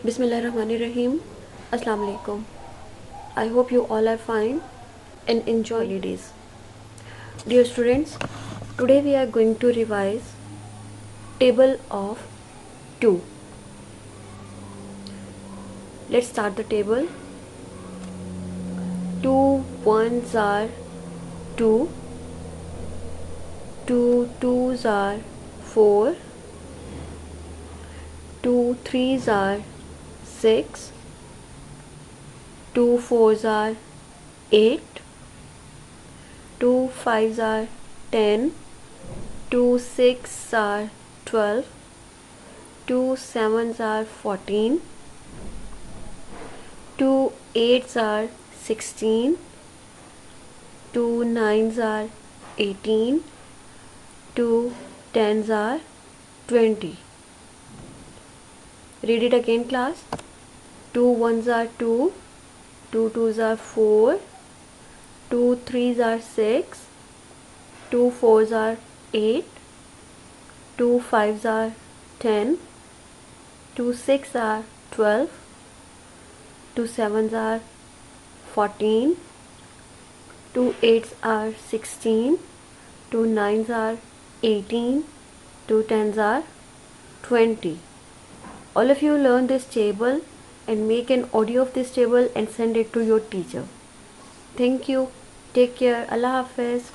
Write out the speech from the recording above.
Bismillahirrahmanirrahim. Assalamu alaikum. I hope you all are fine and enjoy holidays. Dear students, today we are going to revise table of 2. Let's start the table. 2 ones are 2, 2 twos are 4, 2 threes are 6, 2 fours are 8, 2 fives are 10, 2 sixes are 12, 2 sevens are 14, 2 eights are 16, 2 nines are 18, 2 tens are 20. Read it again, class. 2 ones are 2, 2 twos are 4, 2 threes are 6, 2 fours are 8, 2 fives are 10, 2 sixes are 12, 2 sevens are 14, 2 eights are 16, 2 nines are 18, 2 tens are 20. All of you learn this table and make an audio of this table and send it to your teacher. Thank you. Take care. Allah Hafiz.